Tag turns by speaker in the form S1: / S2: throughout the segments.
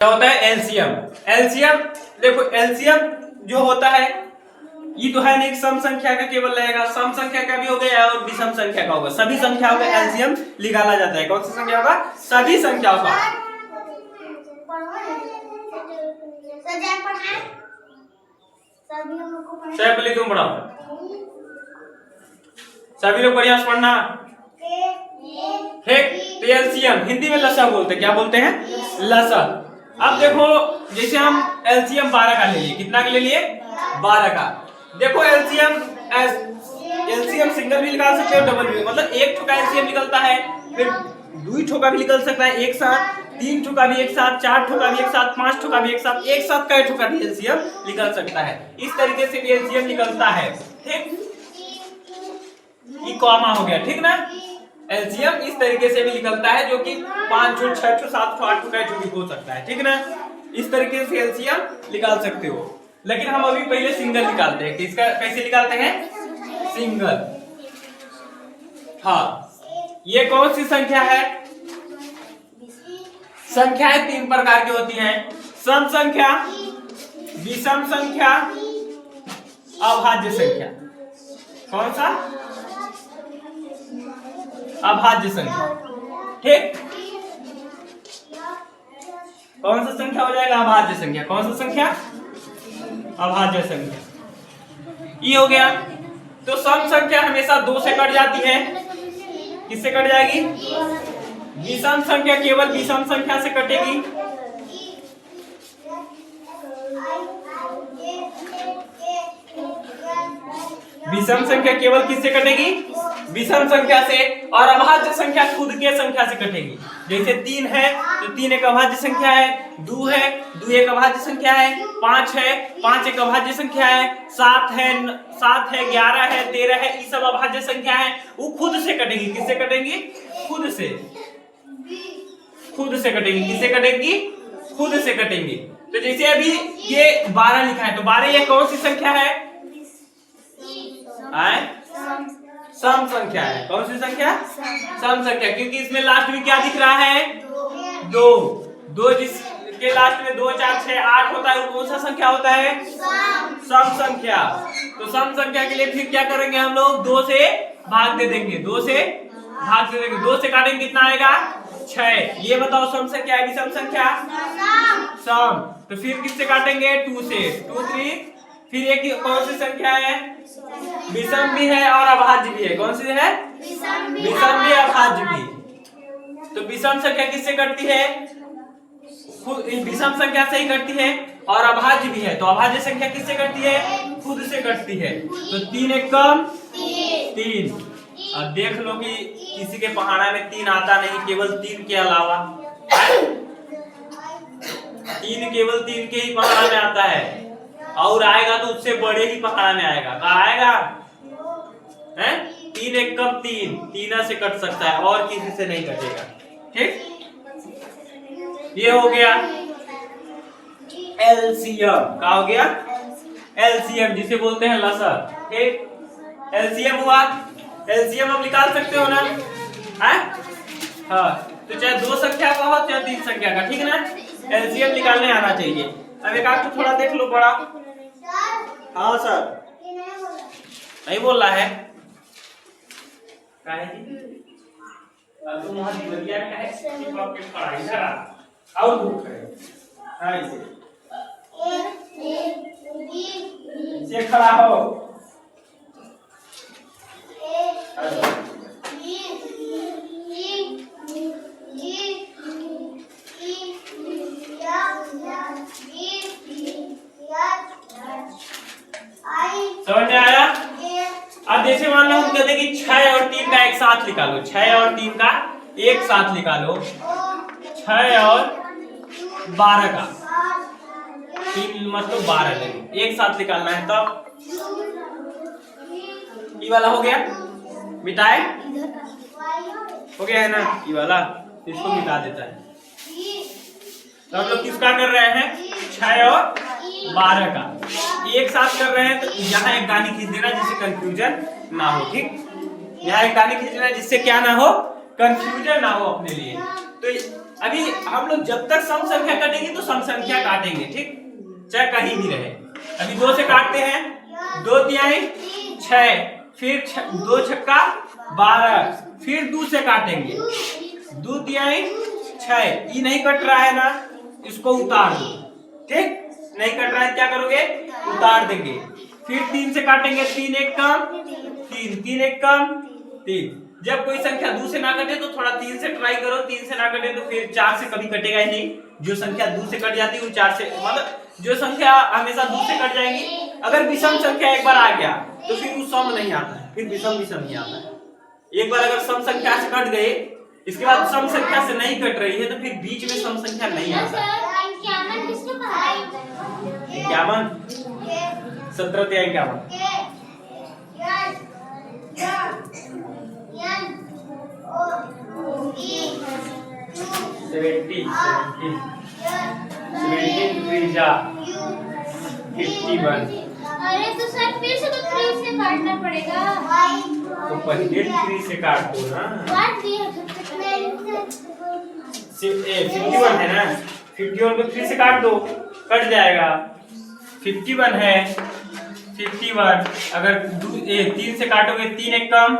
S1: क्या होता है एलसीएम। एलसीएम देखो, एलसीएम जो होता है ये तो है नहीं, सम संख्या का केवल रहेगा, सम संख्या का भी हो गया और विषम संख्या का होगा, सभी संख्याओं का एलसीएम निकाला जाता है। कौन सी संख्या होगा? सभी संख्याओं का। पहले तुम पढ़ाओ, सभी लोग बढ़िया से पढ़ना। ठीक, तो एलसीएम हिंदी में लसा बोलते हैं। क्या बोलते हैं? लसा। अब देखो, जैसे हम एलसीएम 12 का ले लिए, कितना का ले लिए? 12 का। देखो एलसीएम सिंगल भी निकाल सकते हो, डबल भी, मतलब एक ठो का एलसीएम निकलता है, फिर दो ठो का भी निकल सकता है एक साथ, तीन ठो का भी एक साथ, चार ठो का भी एक साथ, पांच ठो का भी एक साथ, एक साथ कई ठो का भी एलसीएम निकल सकता है। इस तरीके से भी एलसीएम निकलता है। ठीक, ये कॉमा हो गया, ठीक ना। एलसीएम इस तरीके से भी निकलता है, जो कि 5 ठो, 6 ठो, 7 ठो, 8 ठो, कई ठो भी हो सकता है, ठीक ना। इस तरीके से एलसीएम निकाल सकते हो, लेकिन हम अभी पहले सिंगल निकालते हैं। किसका कैसे निकालते हैं? सिंगल। हाँ, ये कौन सी संख्या है? संख्याएं 3 प्रकार की होती हैं, सम संख्या, विषम संख्या, अभाज्य संख्या। कौन सा? अभाज्य संख्या। ठीक, कौन सा संख्या हो जाएगा? अभाज्य संख्या। कौन सा संख्या? अभाज्य संख्या। ये हो गया। तो सम संख्या हमेशा 2 से कट जाती है। किससे कट जाएगी? विषम संख्या केवल विषम संख्या से कटेगी। विषम संख्या केवल किससे कटेगी? विषम संख्या से। और अभाज्य संख्या खुद के संख्या से कटेगी। जैसे 3 है तो 3 एक अभाज्य संख्या है, 2 है, 2 एक अभाज्य संख्या है, 5 है, 5 एक अभाज्य संख्या है, 7 है, 11 है, 13 है, ये सब अभाज्य संख्या है। वो खुद से कटेगी। किससे कटेंगी? खुद से। खुद से कटेंगी। किससे कटेंगी? खुद से कटेंगी। तो जैसे अभी ये 12 लिखा है, तो 12 ये कौन सी संख्या है? सम संख्या है। कौन सी संख्या? सम संख्या, क्योंकि इसमें लास्ट में क्या दिख रहा है? 2। जिसके लास्ट में 2, 4, 6, 8 होता है, वो कौन सा संख्या होता है? सम संख्या। तो सम संख्या के लिए फिर क्या करेंगे हम लोग? 2 से भाग दे देंगे। 2 से भाग दे देंगे, 2 से काटेंगे, कितना आएगा? 6। ये बताओ सम संख्या है विषम संख्या? सम। तो फिर किससे काटेंगे? 2 से। 2, 3। फिर एक कौन सी संख्या है? विषम भी है और अभाज्य भी है। कौन सी है? विषम भी, अभाज्य भी। तो विषम संख्या किससे कटती है? विषम संख्या से ही कटती है, और अभाज्य भी है। तो अभाज्य संख्या किससे कटती है? खुद से कटती है। तो 3 एक कम 3। अब देख लो कि किसी के पहाड़ा में 3 आता नहीं, केवल 3 के अलावा 3 केवल 3 के ही पहाड़ा में आता है, और आएगा तो उससे बड़े ही पहाड़ा में आएगा। कहाँ आएगा? 3 एक कम 3, 3 से कट सकता है और किसी से नहीं कटेगा। ठीक, ये हो गया एलसीएम। क्या हो गया? एलसीएम, जिसे बोलते हैं लसा। ठीक, एलसीएम हुआ। एलसीएम हम निकाल सकते हो ना? हाँ, तो चाहे 2 संख्या का हो चाहे 3 संख्या का, ठीक है ना। एलसीएम निकालने आना चाहिए। अब एक आध थोड़ा देख लो बड़ा। हाँ सर, नहीं बोल रहा है? काहे जी? तुम वहाँ दिवलिया में है, सिर्फ आपके पढ़ाई इधर आ और बुक करे। हाँ, इसे खड़ा हो। समझ में आया? अब जैसे मान लो हम कहते कि 6 और 3 का एक साथ निकालो, 6 और 3 का एक साथ निकालो, 6 और 12 का 3 मतलब 12 लेंगे, एक साथ निकालना है। तब ये वाला हो गया, मिटाए हो गया है ना ये वाला, इसको मिटा देता है। तो हम लोग किसका कर रहे हैं? 6 और 12 का एक साथ कर रहे हैं। तो यहाँ एक दानी खींच देना जिससे कंफ्यूजन ना हो। ठीक, यहाँ एक दानी खींच देना जिससे क्या ना हो? कंफ्यूजन ना हो अपने लिए। तो अभी हम लोग जब तक सम संख्या कटेगी तो सम संख्या काटेंगे, ठीक, चाहे कहीं भी रहे। अभी 2 से काटते हैं, 2 तिहाई 6, फिर 2 छक्का 12, फिर 2 से काटेंगे, 2 तिहाई 6, ये नहीं कट रहा है ना, इसको उतार दो, ठीक, नहीं कट रहा है क्या करोगे, उतार देंगे। फिर 3 से काटेंगे, 3 एक कम 3, 3 एक कम 3। जब कोई संख्या 2 से ना कटे तो थोड़ा 3 से ट्राई करो, 3 से ना कटे तो फिर 4 से कभी कटेगा ही नहीं। जो संख्या 2 से कट जाती है वो 4 से, मतलब जो संख्या हमेशा 2 से कट जाएंगी, अगर विषम संख्या एक बार आ गया तो फिर वो सम नहीं आता है, फिर विषम ही आता है। एक बार अगर सम संख्या से कट गए, इसके बाद सम संख्या से नहीं कट रही है तो फिर बीच में सम संख्या नहीं आता है। 51 17 तिहाई 51 70 51।
S2: अरे तो सर फिर से तो 3 से काटना पड़ेगा।
S1: तो पहले 3 से काट दो ना,
S2: काट दिया।
S1: 51 है ना, 51 को 3 से काट दो, कट जाएगा। 51 है, 51 अगर 3 से काटोगे, 3 एक कम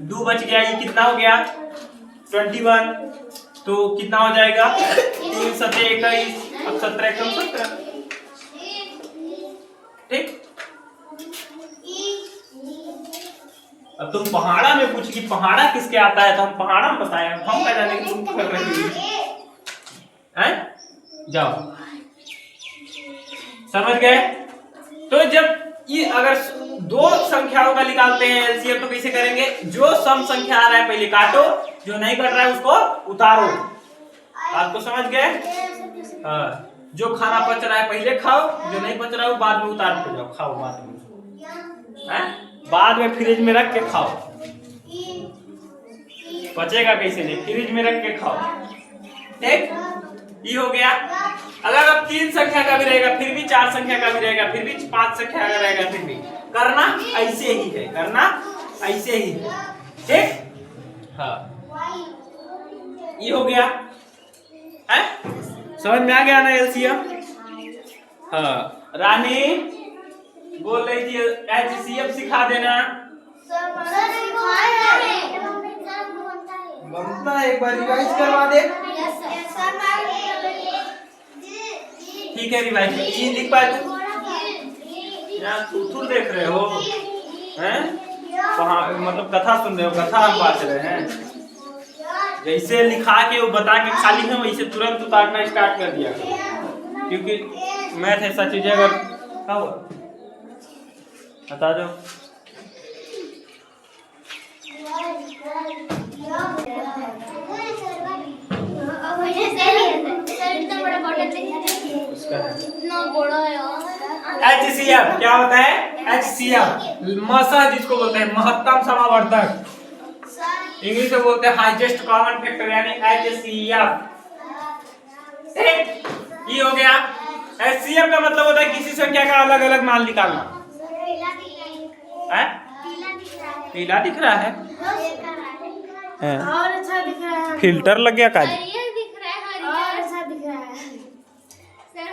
S1: 2 बच गया, ये कितना हो गया 21, तो कितना हो जाएगा 3 7 21, अब 17 एक कम 17, ठीक। अब तुम पहाड़ा में पूछ कि पहाड़ा किसके आता है, तो हम पहाड़ा में बताए, हम क्या जाने कि तुम कर रहे हैं, जाओ, समझ गए। तो जब ये अगर 2 संख्याओं का निकालते हैं एलसीएम तो कैसे करेंगे, जो सम संख्या आ रहा है पहले काटो, जो नहीं कट रहा है उसको उतारो। आपको समझ गए? हाँ, जो खाना पच रहा है पहले खाओ, जो नहीं पच रहा है वो बाद में उतार के जाओ, खाओ बाद में, हैं? बाद में फ्रिज में रख के खाओ, पचेगा कैसे नहीं, फ्रिज में रख के खाओ, ठीक। ये हो गया। अगर अब 3 संख्या का भी रहेगा, फिर भी 4 संख्या का भी रहेगा, फिर भी 5 संख्या का रहेगा, फिर भी करना ऐसे ही है, करना ऐसे ही है, ठीक। हाँ, ये हो गया है, समझ में आ गया ना एलसीएम। हाँ, रानी बोल रही थी एचसीएफ सिखा देना। बनता है, एक बार रिवाइज करवा दे। ठीक है, रिवाइज ये लिख पाए तुम? यार थूथू देख रहे हो हैं, मतलब कथा सुन रहे हो, कथा हम बात रहे हैं। जैसे लिखा के वो बता के खाली है, वैसे तुरंत उतारना स्टार्ट कर दिया, क्योंकि मैथ ऐसा चीज है, अगर क्या हुआ बता दो। HCF क्या होता है? HCF मसा जिसको बोलते हैं महत्तम समावर्तक, इंग्लिश में बोलते हैं हाईएस्ट कॉमन फैक्टर, यानी HCF। ये हो गया। HCF का मतलब होता है किसी संख्या का अलग अलग मान निकालना। पीला दिख रहा है,
S2: और अच्छा दिख रहा है,
S1: फिल्टर लग गया काज,
S2: हरियर दिख रहा है, और अच्छा दिख रहा है सर,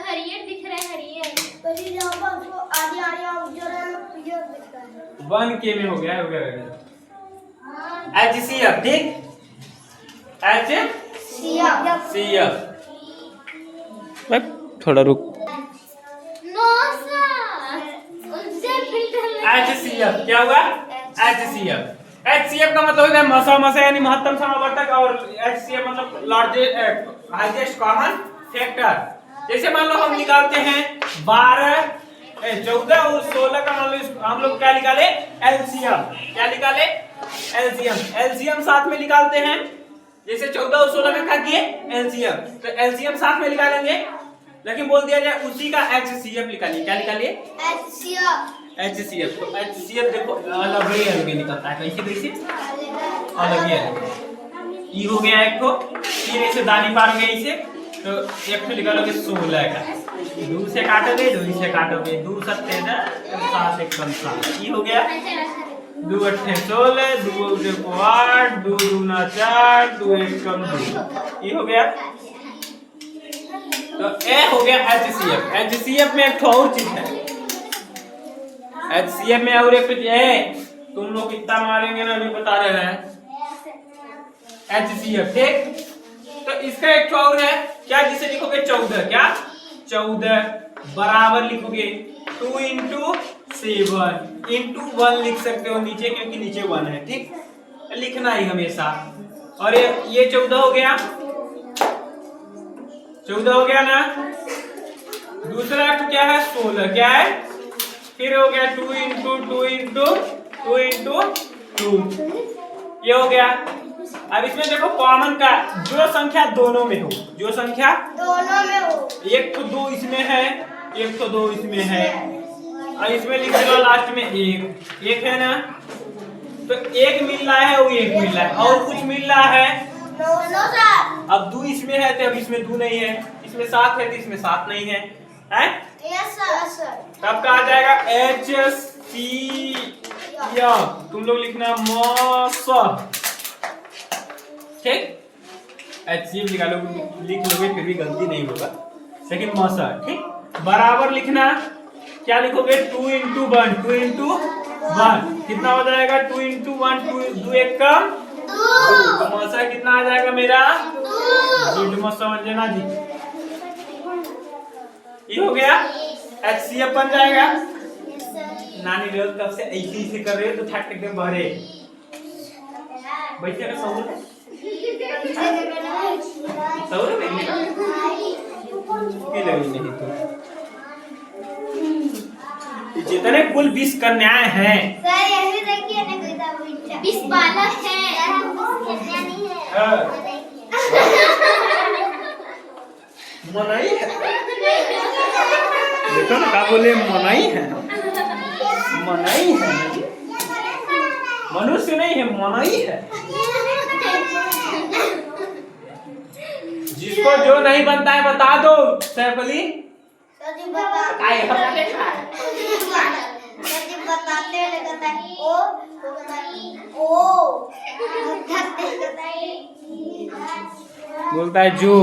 S2: हरियर दिख रहा है, हरियर
S1: वन के में हो गया, HCF, ठीक। HCF थोड़ा रुक, HCF क्या हुआ? HCF का मतलब होता है मसा यानी महत्तम समावर्तक, और HCF मतलब लार्जेस्ट हाईएस्ट कॉमन फैक्टर। जैसे मान लो हम निकालते हैं 12 14 और 16 का, मान लो हम लोग क्या निकाले एलसीएम, क्या निकाले एलसीएम साथ में निकालते हैं। जैसे 14 और 16 का क्या किए एलसीएम, तो एलसीएम साथ में निकालेंगे, लेकिन बोल दिया जाए उसी का HCF निकालिए। क्या निकालिए? HCF। तो HCF देखो अलग ही निकलता है, कैसे अलग ही ये हो गया एक को, 3 ऐसे दानी मारोगे इसे, तो एक निकालोगे 16 का, 2 से काटोगे, 2 से काटोगे, 2 7 7 1 7, ये हो गया। 2 अट्ठे 16, 2 उठे 8, 2 दूना 4, 2 1 कम 2। ये हो गया। तो ए हो गया HCF। HCF में एक और चीज है। HCF में और एक चीज है, तुम लोग कितना मारेंगे ना अभी बता रहे हैं। HCF ठीक। तो इसका एक और है क्या, जिसे लिखोगे 14। क्या 14 बराबर लिखोगे 2 × 7 × 1 लिख सकते हो नीचे, क्योंकि नीचे 1 है। ठीक, लिखना ही हमेशा। और ये 14 हो गया, 14 हो गया ना। दूसरा क्या है 16। क्या है, फिर हो गया 2 × 2 × 2 × 2। ये हो गया। अब इसमें देखो कॉमन का, जो संख्या दोनों में हो, जो संख्या
S2: दोनों में हो,
S1: एक तो 2 इसमें है, एक तो 2 इसमें है, और इसमें लिख दो लास्ट में 1 है ना। तो 1 मिल रहा है, वो 1 मिल रहा है, और कुछ मिल रहा है। अब 2 इसमें है तो अब इसमें 2 नहीं है, इसमें 7 है तो इसमें 7 नहीं है, हैं? तब का आ जाएगा HCF। तुम लोग लिखना मौस। ठीक, HCF लिख लोगे फिर भी गलती नहीं होगा, लेकिन मौसा। ठीक, बराबर लिखना। क्या लिखोगे 2 × 1, 2 × 1 कितना हो जाएगा 2 × 1, 2 1 कम 2। मौसा कितना आ जाएगा मेरा 2। समझ लेना जी। ये हो गया, HCF बन जाएगा। नानी लोग तब से ऐसे कर रहे हो तो ठक एकदम भरे बैठे का सौर में नहीं तो जितने कुल 20 कन्याएं हैं।
S2: सर ऐसे देखिए ना, 20 बालक हैं। कन्या नहीं है।
S1: मनाई है, देखो ना क्या बोले, मनाई है, मनाई है, मनुष्य नहीं है, मनाई है। जिसको जो नहीं बनता है बता दो। सैफ अली
S2: बताते
S1: बोलता है जो